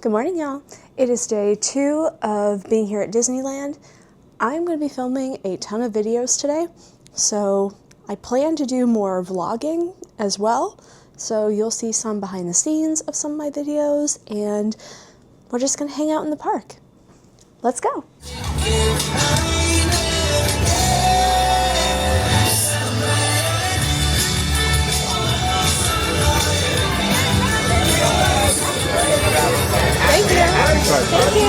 Good morning, y'all. It is day 2 of being here at Disneyland. I'm going to be filming a ton of videos today, so I plan to do more vlogging as well. So you'll see some behind the scenes of some of my videos, and we're just going to hang out in the park. Let's go. Thank you. Thank you.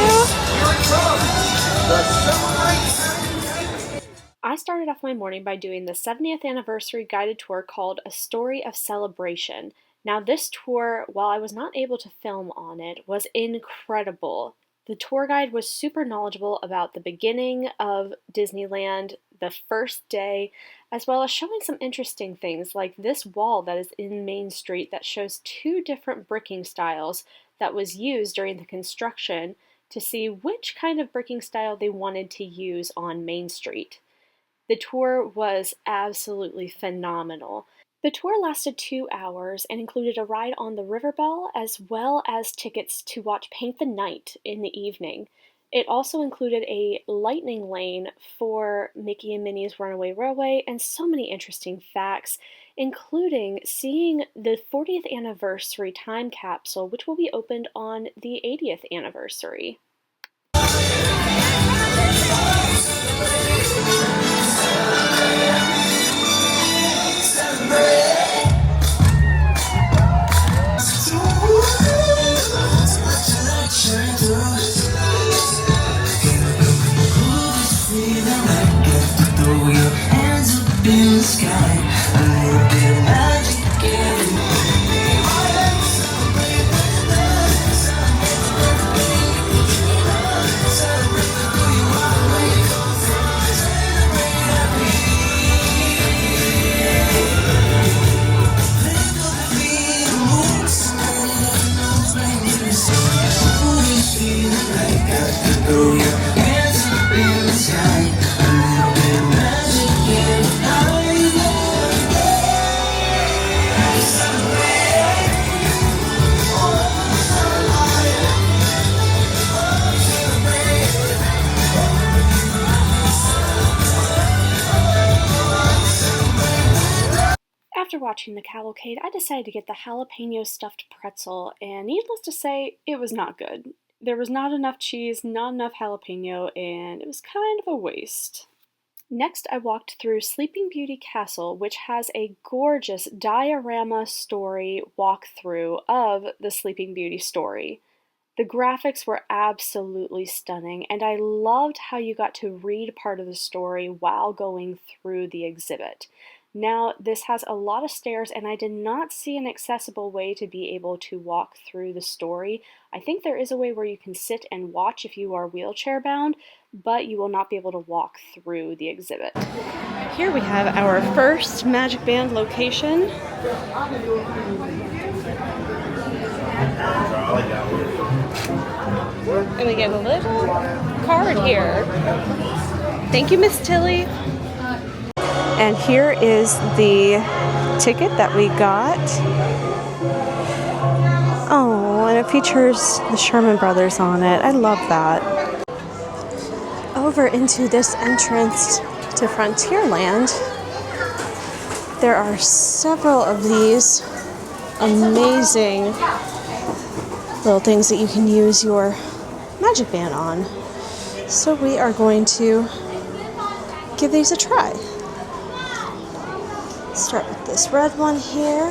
I started off my morning by doing the 70th anniversary guided tour called A Story of Celebration. Now this tour, while I was not able to film on it, was incredible. The tour guide was super knowledgeable about the beginning of Disneyland, the first day, as well as showing some interesting things like this wall that is in Main Street that shows 2 different bricking styles that was used during the construction to see which kind of bricking style they wanted to use on Main Street. The tour was absolutely phenomenal. The tour lasted 2 hours and included a ride on the River Belle as well as tickets to watch Paint the Night in the evening. It also included a lightning lane for Mickey and Minnie's Runaway Railway and so many interesting facts, including seeing the 40th anniversary time capsule, which will be opened on the 80th anniversary. After watching the Cavalcade, I decided to get the jalapeno stuffed pretzel, and needless to say, it was not good. There was not enough cheese, not enough jalapeno, and it was kind of a waste. Next, I walked through Sleeping Beauty Castle, which has a gorgeous diorama story walkthrough of the Sleeping Beauty story. The graphics were absolutely stunning, and I loved how you got to read part of the story while going through the exhibit. Now, this has a lot of stairs, and I did not see an accessible way to be able to walk through the story. I think there is a way where you can sit and watch if you are wheelchair bound, but you will not be able to walk through the exhibit. Here we have our first Magic Band location. And we get a little card here. Thank you, Miss Tilly. And here is the ticket that we got. Oh, and it features the Sherman Brothers on it. I love that. Over into this entrance to Frontierland, there are several of these amazing little things that you can use your Magic Band on. So we are going to give these a try. Start with this red one here. I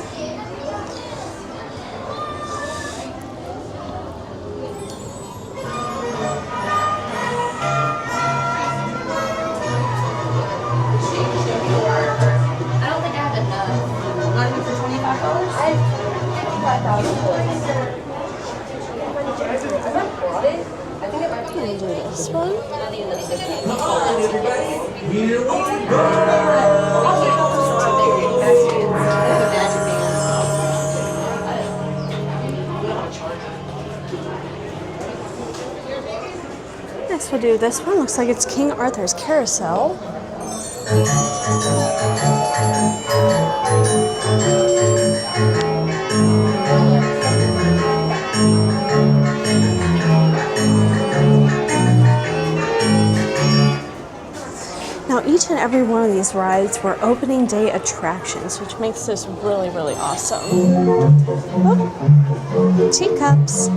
don't think I have enough. Not even for $25? I have $55,000. I think it might be. I'm gonna do this one. Next we'll do this one. Looks like it's King Arthur's Carousel. each and every one of these rides were opening day attractions, which makes this really, really awesome. Oh, teacups.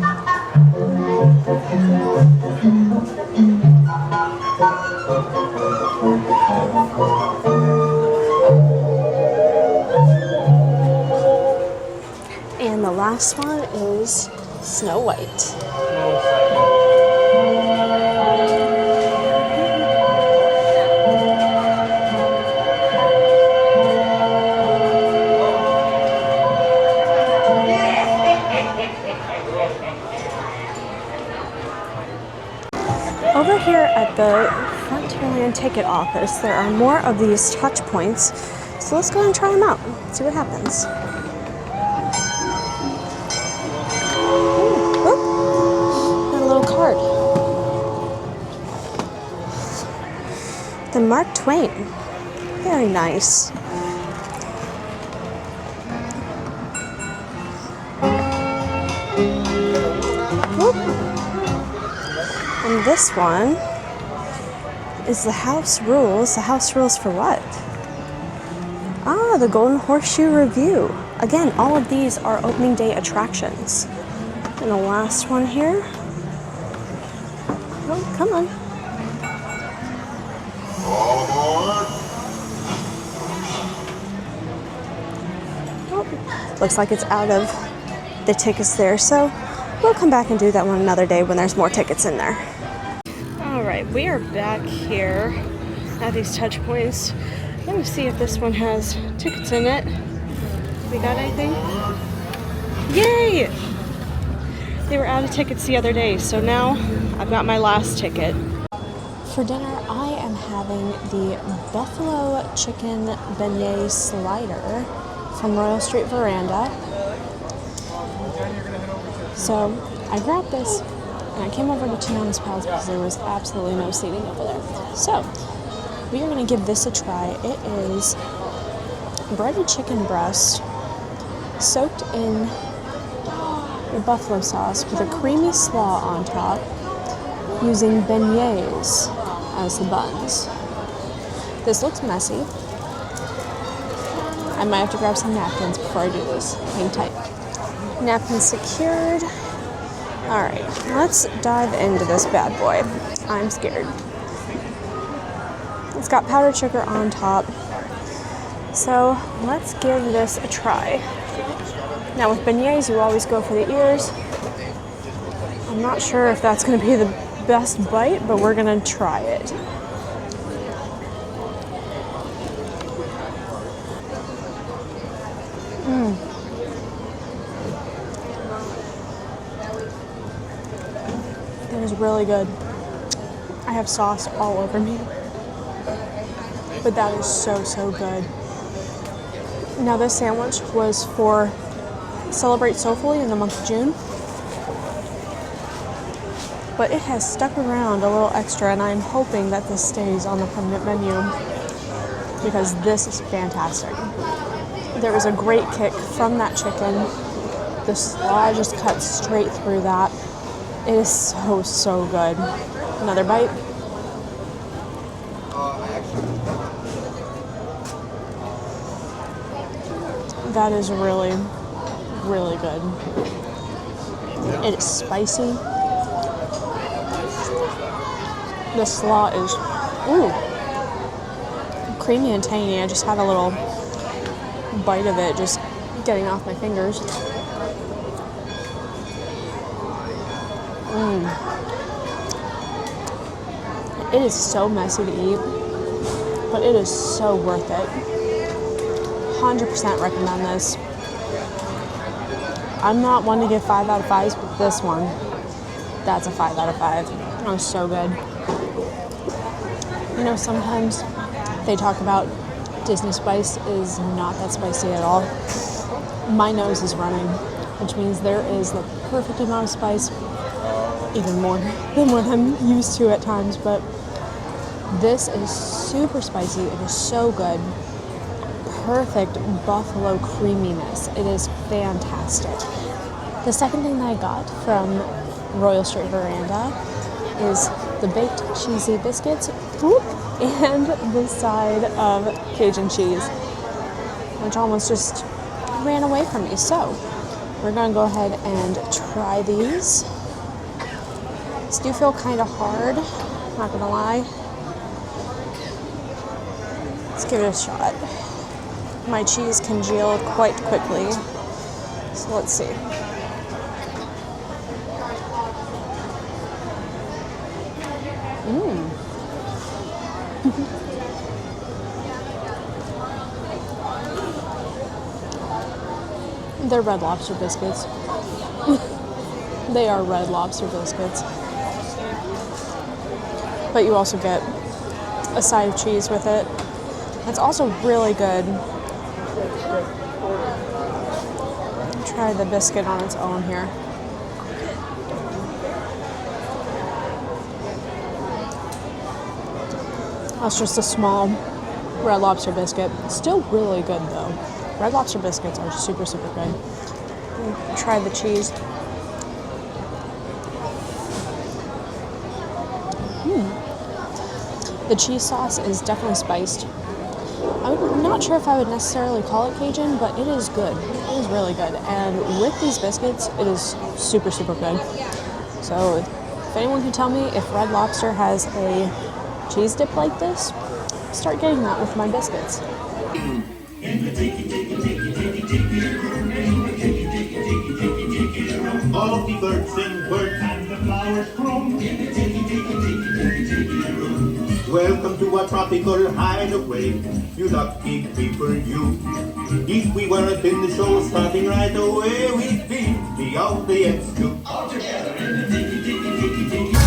And the last one is Snow White. Over here at the Frontierland ticket office, there are more of these touch points. So let's go and try them out, see what happens. Ooh, got a little card. The Mark Twain. Very nice. Ooh. And this one is the House Rules. The House Rules for what? Ah, the Golden Horseshoe Review. Again, all of these are opening day attractions. And the last one here. Oh, come on. All aboard. Oh, looks like it's out of the tickets there, so we'll come back and do that one another day when there's more tickets in there. Alright, we are back here at these touch points. Let me see if this one has tickets in it. We got anything? Yay! They were out of tickets the other day, so now I've got my last ticket. For dinner, I am having the buffalo chicken beignet slider from Royal Street Veranda. So I grabbed this and I came over to Tiana's Pals because there was absolutely no seating over there. So we are going to give this a try. It is breaded chicken breast soaked in the buffalo sauce with a creamy slaw on top, using beignets as the buns. This looks messy. I might have to grab some napkins before I do this. Hang tight. Napkins secured. Alright, let's dive into this bad boy. I'm scared. It's got powdered sugar on top. So let's give this a try. Now with beignets, you always go for the ears. I'm not sure if that's going to be the best bite, but we're going to try it. That is really good. I have sauce all over me. But that is so, so good. Now this sandwich was for Celebrate Soulfully in the month of June. But it has stuck around a little extra, and I'm hoping that this stays on the permanent menu because this is fantastic. There was a great kick from that chicken. The slaw just cuts straight through that. It is so, so good. Another bite. That is really, really good. It is spicy. The slaw is, creamy and tangy. I just had a little bite of it just getting off my fingers. It is so messy to eat, but it is so worth it. 100% recommend this. I'm not one to give 5 out of 5s, but this one, that's a 5 out of 5. It was so good. You know, sometimes they talk about Disney spice is not that spicy at all. My nose is running, which means there is the perfect amount of spice, even more than what I'm used to at times, but this is super spicy. It is so good. Perfect buffalo creaminess. It is fantastic. The second thing that I got from Royal Street Veranda is the baked cheesy biscuits, whoop, and this side of Cajun cheese, which almost just ran away from me. So we're going to go ahead and try these. These do feel kind of hard, not going to lie. Let's give it a shot. My cheese congealed quite quickly, so let's see. They're Red Lobster biscuits. They are Red Lobster biscuits. But you also get a side of cheese with it. It's also really good. Try the biscuit on its own here. That's just a small Red Lobster biscuit. Still really good though. Red Lobster biscuits are super, super good. Try the cheese. The cheese sauce is definitely spiced. I'm not sure if I would necessarily call it Cajun, but it is good. It is really good. And with these biscuits, it is super, super good. So if anyone can tell me if Red Lobster has a cheese dip like this, start getting that with my biscuits. All the birds sing birds and the flowers grow. Welcome to a tropical hideaway, you lucky people, you. If we weren't in the show starting right away, we'd be the audience too. All together in the tiki tiki tiki tiki.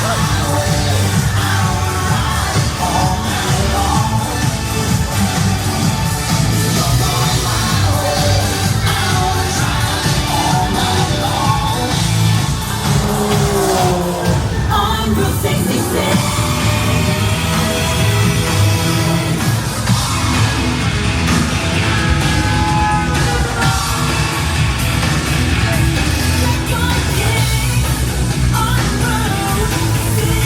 On the road,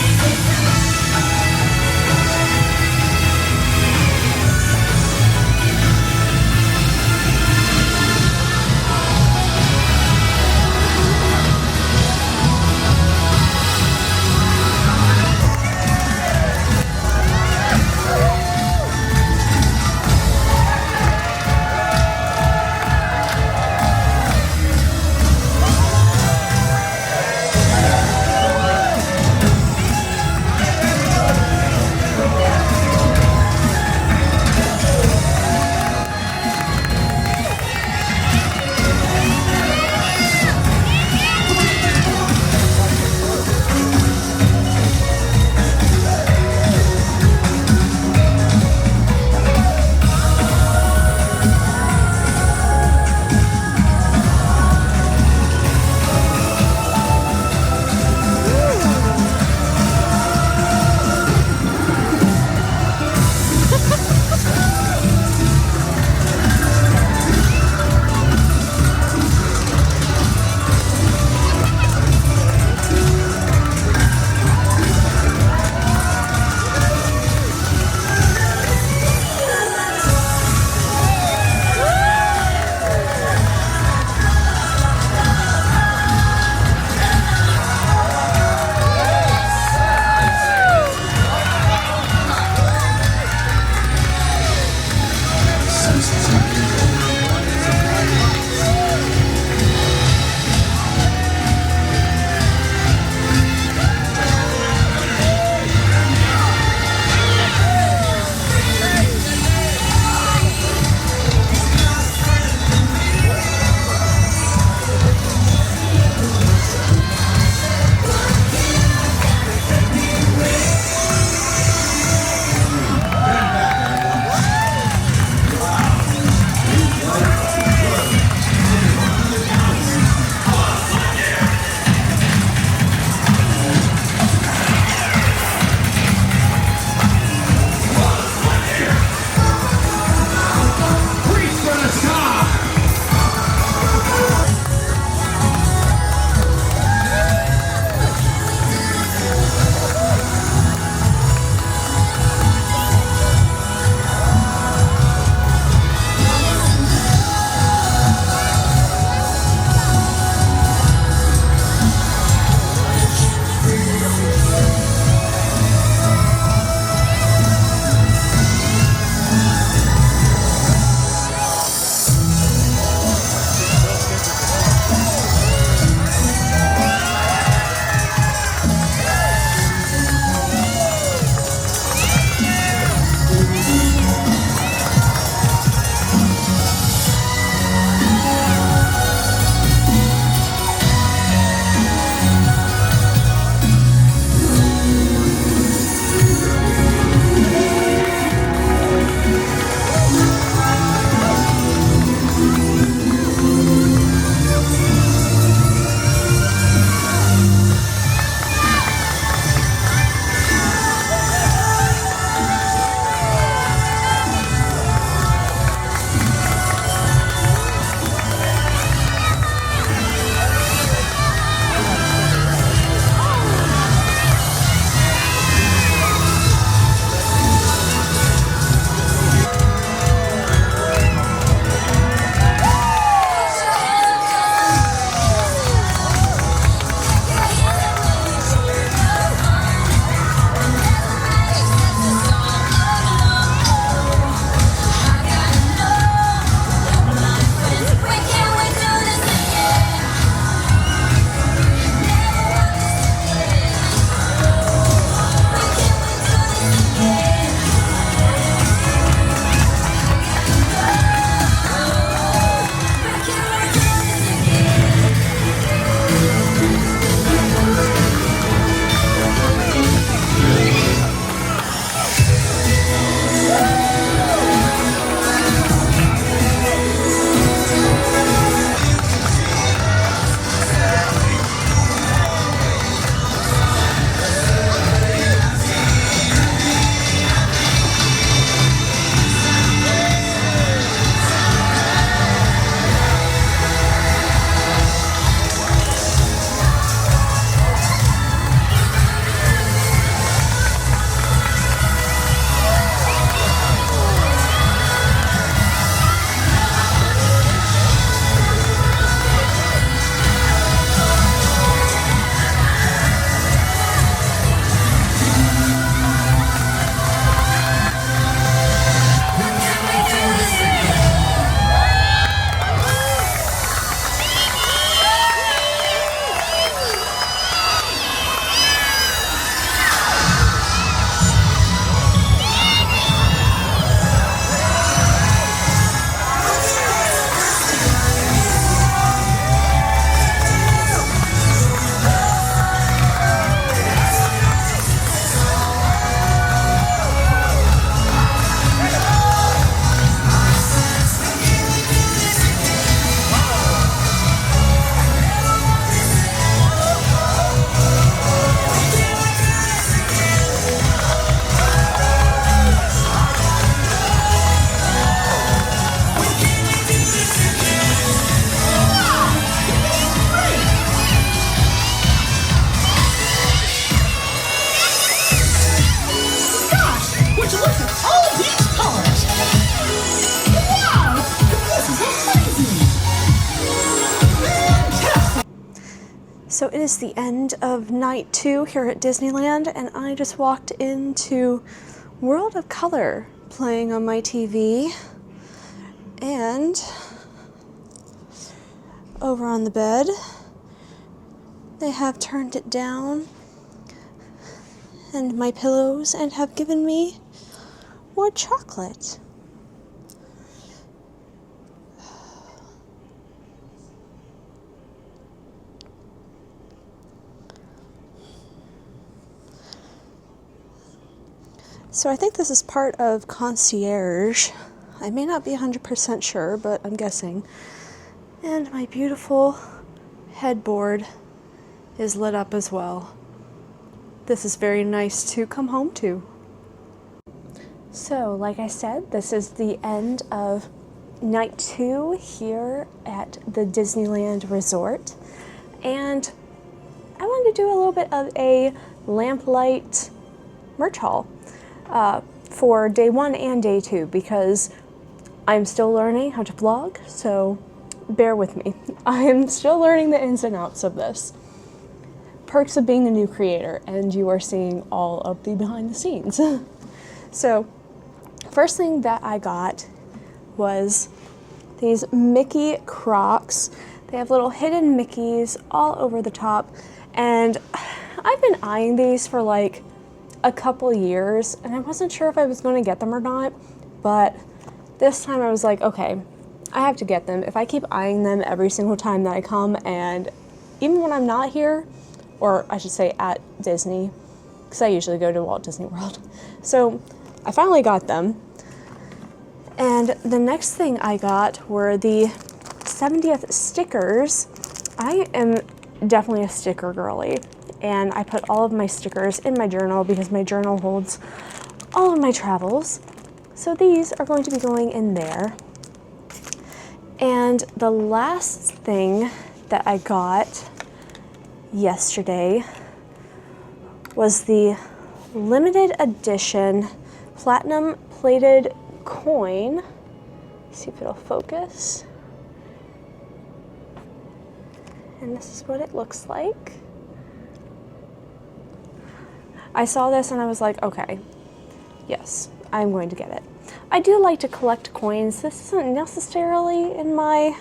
So it is the end of night 2 here at Disneyland, and I just walked into World of Color playing on my TV, and over on the bed they have turned it down and my pillows and have given me more chocolate. So I think this is part of concierge. I may not be 100% sure, but I'm guessing. And my beautiful headboard is lit up as well. This is very nice to come home to. So, like I said, this is the end of night 2 here at the Disneyland Resort. And I wanted to do a little bit of a lamplight merch haul for day 1 and day 2 because I'm still learning how to vlog, so bear with me. I am still learning the ins and outs of this. Perks of being a new creator, and you are seeing all of the behind the scenes. So, first thing that I got was these Mickey Crocs. They have little hidden Mickeys all over the top, and I've been eyeing these for like a couple years, and I wasn't sure if I was going to get them or not, but this time I was like, okay, I have to get them. If I keep eyeing them every single time that I come, and even when I'm not here, or I should say at Disney, because I usually go to Walt Disney World. So I finally got them, and the next thing I got were the 70th stickers. I am definitely a sticker girly, and I put all of my stickers in my journal because my journal holds all of my travels. So these are going to be going in there. And the last thing that I got yesterday was the limited edition platinum plated coin. Let's see if it'll focus. And this is what it looks like. I saw this and I was like, okay, yes, I'm going to get it. I do like to collect coins. This isn't necessarily in my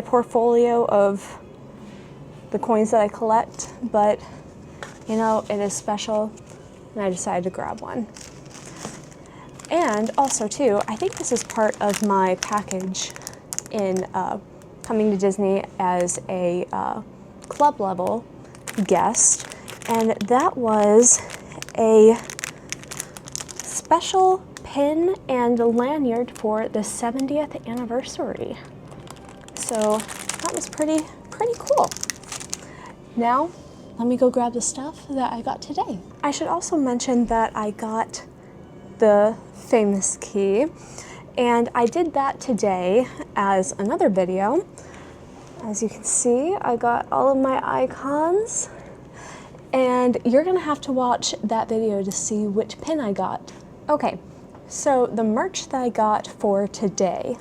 portfolio of the coins that I collect, but you know, it is special, and I decided to grab one. And also too, I think this is part of my package in coming to Disney as a club level guest, and that was a special pin and lanyard for the 70th anniversary. So that was pretty cool. Now, let me go grab the stuff that I got today. I should also mention that I got the famous key, and I did that today as another video. As you can see, I got all of my icons, and you're gonna have to watch that video to see which pin I got. Okay, so the merch that I got for today,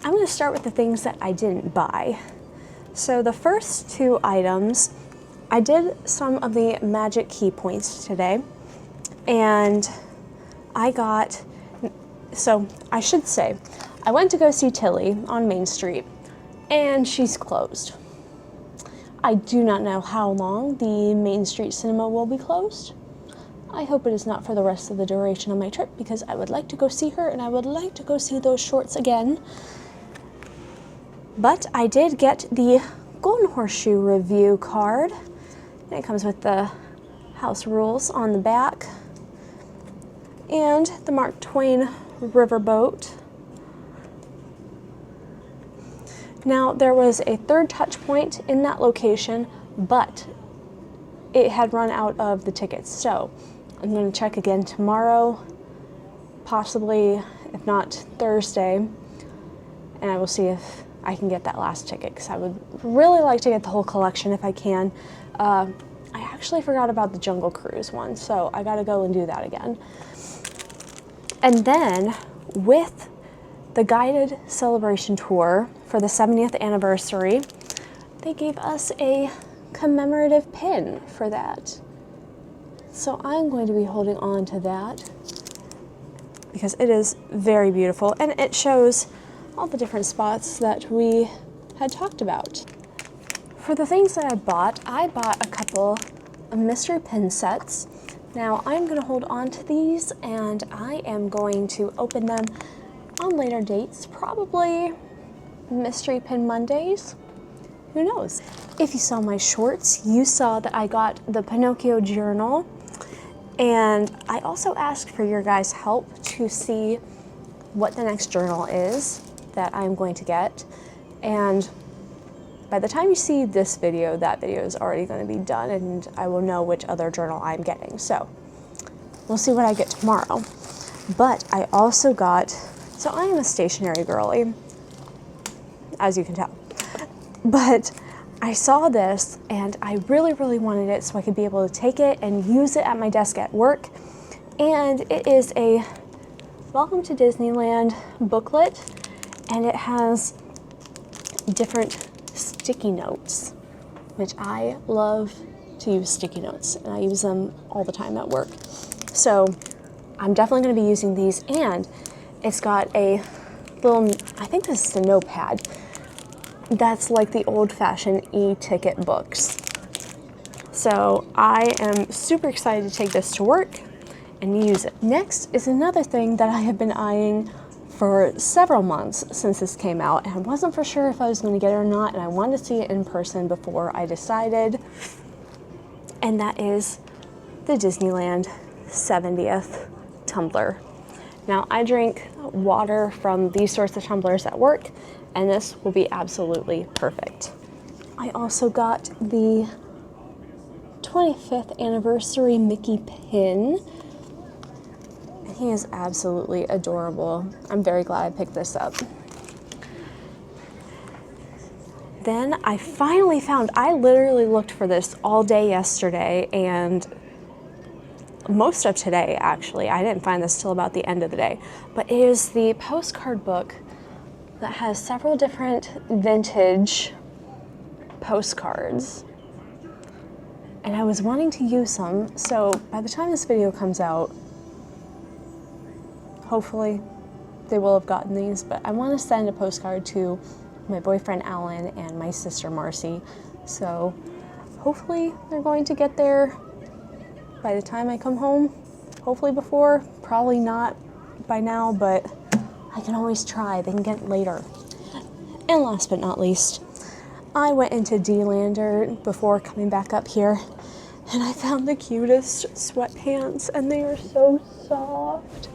I'm gonna start with the things that I didn't buy. So the first 2 items, I did some of the magic key points today, and I got, so I should say, I went to go see Tilly on Main Street, and she's closed. I do not know how long the Main Street Cinema will be closed. I hope it is not for the rest of the duration of my trip, because I would like to go see her, and I would like to go see those shorts again. But I did get the Golden Horseshoe review card, and it comes with the house rules on the back, and the Mark Twain riverboat. Now, there was a 3rd touch point in that location, but it had run out of the tickets. So I'm going to check again tomorrow, possibly, if not Thursday, and I will see if I can get that last ticket, because I would really like to get the whole collection if I can. I actually forgot about the Jungle Cruise one, so I gotta go and do that again. And then with the guided celebration tour for the 70th anniversary, they gave us a commemorative pin for that. So I'm going to be holding on to that because it is very beautiful and it shows all the different spots that we had talked about. For the things that I bought a couple of mystery pin sets. Now I'm going to hold on to these and I am going to open them on later dates, probably Mystery Pin Mondays. Who knows? If you saw my shorts, you saw that I got the Pinocchio journal, and I also asked for your guys' help to see what the next journal is that I'm going to get. And by the time you see this video, that video is already going to be done and I will know which other journal I'm getting. So we'll see what I get tomorrow. But I also got, so I am a stationary girly, as you can tell. But I saw this and I really, really wanted it so I could be able to take it and use it at my desk at work. And it is a Welcome to Disneyland booklet, and it has different sticky notes, which I love to use sticky notes, and I use them all the time at work. So I'm definitely going to be using these, and it's got a little, I think this is a notepad, that's like the old-fashioned e-ticket books. So I am super excited to take this to work and use it. Next is another thing that I have been eyeing for several months since this came out, and I wasn't for sure if I was going to get it or not, and I wanted to see it in person before I decided, and that is the Disneyland 70th tumbler. Now, I drink water from these sorts of tumblers at work, and this will be absolutely perfect. I also got the 25th anniversary Mickey pin. He is absolutely adorable. I'm very glad I picked this up. Then I finally found, I literally looked for this all day yesterday and most of today actually. I didn't find this till about the end of the day. But it is the postcard book that has several different vintage postcards. And I was wanting to use some, so by the time this video comes out, hopefully they will have gotten these, but I want to send a postcard to my boyfriend Alan and my sister Marcy. So hopefully they're going to get there by the time I come home. Hopefully before, probably not by now, but I can always try. They can get it later. And last but not least, I went into D-Lander before coming back up here, and I found the cutest sweatpants, and they are so soft.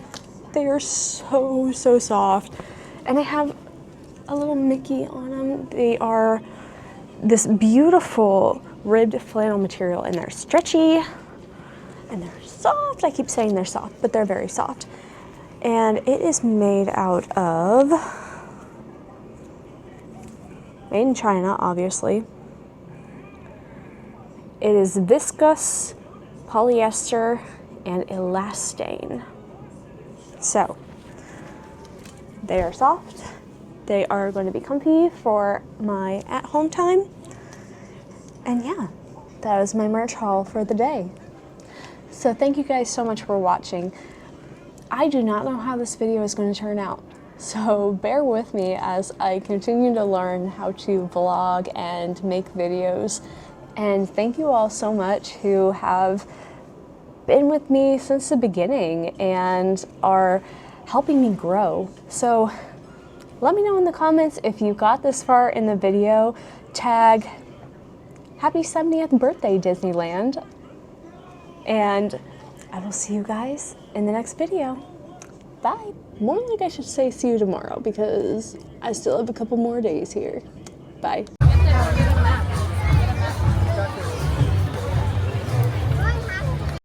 They are so, so soft. And they have a little Mickey on them. They are this beautiful ribbed flannel material, and they're stretchy, and they're soft. I keep saying they're soft, but they're very soft. And it is made out of, made in China, obviously. It is viscose, polyester, and elastane. So, they are soft. They are going to be comfy for my at-home time. And yeah, that is my merch haul for the day. So thank you guys so much for watching. I do not know how this video is going to turn out, so bear with me as I continue to learn how to vlog and make videos. And thank you all so much who have been with me since the beginning and are helping me grow. So let me know in the comments if you got this far in the video. Tag Happy 70th birthday Disneyland, and I will see you guys in the next video. Bye. More like I should say see you tomorrow because I still have a couple more days here. Bye.